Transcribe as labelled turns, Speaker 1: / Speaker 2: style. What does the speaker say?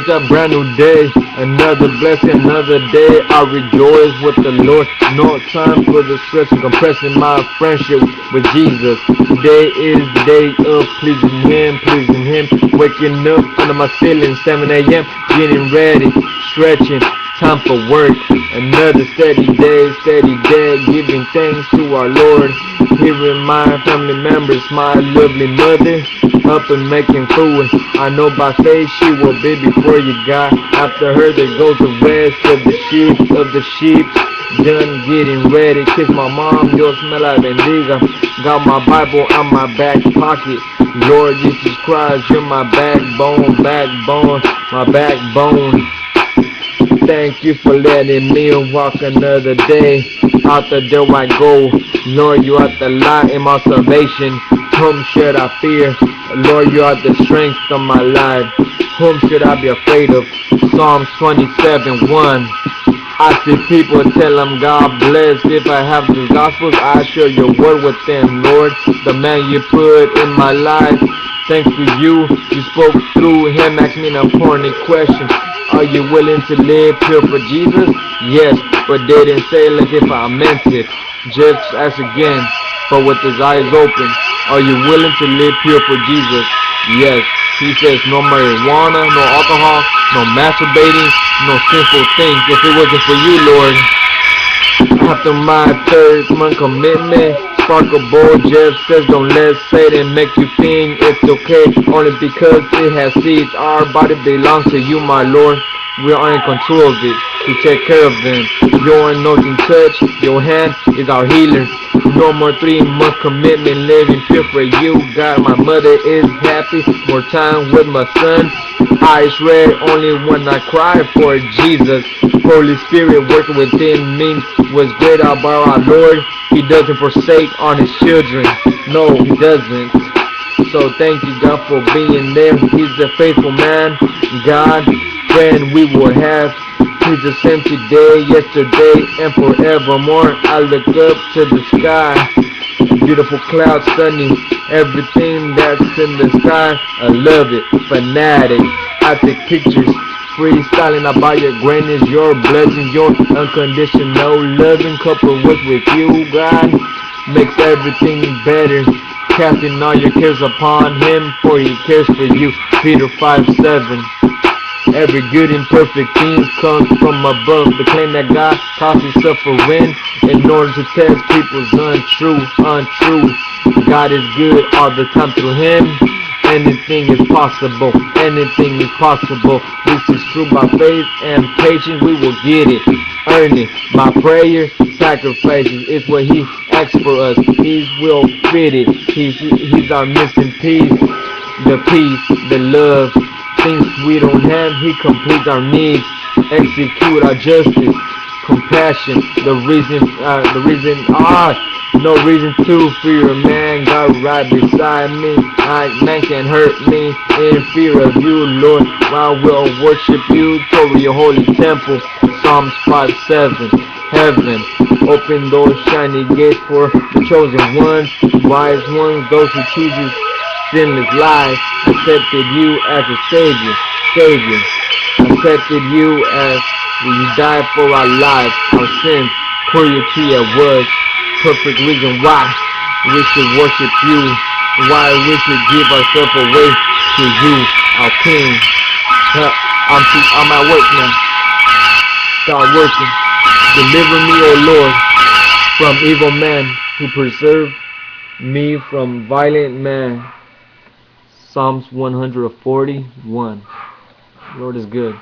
Speaker 1: a brand new day, another blessing, another day. I rejoice with the Lord. No time for the stress and compressing my friendship with Jesus. Today is the day of pleasing Him, pleasing Him. Waking up under my ceiling, 7 a.m., getting ready, stretching. Time for work, another steady day, giving thanks to our Lord. Hearing my family members, my lovely mother, up and making food. I know by faith she will be before you, God. After her there goes the rest of the sheep. Done getting ready, kiss my mom, Dios me la bendiga. Got my Bible on my back pocket. Lord Jesus Christ, you're my backbone, my backbone. Thank you for letting me walk another day. Out the door I go. Lord, you are the light in my salvation. Whom should I fear? Lord, you are the strength of my life. Whom should I be afraid of? Psalms 27:1. I see people tell them God bless. If I have the Gospels, I share your word with them, Lord. The man you put in my life. Thanks to you, you spoke through him, asked me an important question. Are you willing to live pure for Jesus? Yes, but they didn't say like if I meant it. Just ask again, but with his eyes open. Are you willing to live pure for Jesus? Yes. He says no marijuana, no alcohol, no masturbating, no sinful things. If it wasn't for you, Lord. After my third month commitment, Sparkle Boy Jeff says don't let Satan make you think it's okay, only because it has seeds. Our body belongs to you, my Lord. We are in control of it to take care of them. Your anointing touch, your hand is our healer. No more 3-month commitment, living pure for you, God. My mother is happy, more time with my son. Eyes red only when I cry for Jesus. Holy Spirit working within me was great about our Lord. He doesn't forsake on his children. No, he doesn't. So thank you, God, for being there. He's a faithful man, God, friend we will have. He's the same today, yesterday, and forevermore. I look up to the sky, beautiful clouds, sunny, everything that's in the sky. I love it, fanatic. I take pictures, freestyling about your greatness, your blessing, your unconditional loving coupled with you, God, makes everything better. Casting all your cares upon him, for he cares for you. Peter 5:7. Every good and perfect thing comes from above. The claim that God causes suffering in order to test people's untrue. God is good all the time through him. Anything is possible. Anything is possible. This is true by faith and patience. We will get it. Earn it. My prayer, sacrifices is what he asks for us. He will fit it. He's our missing piece. The peace, the love. Things we don't have, he completes our needs, execute our justice, compassion, no reason to fear. Man, God right beside me, man can hurt me, in fear of you, Lord. I will worship you toward your holy temple. Psalms 5:7. Heaven, open those shiny gates for the chosen ones, wise ones, those who choose sinless life. Accepted you as a savior. Accepted you as you died for our lives, our sins. Cruelty at was perfect reason why we should worship you, why we should give ourselves away to you, our King. I'm at work now. Start working. Deliver me, O Lord, from evil men who preserve me from violent man. Psalms 141. Lord is good.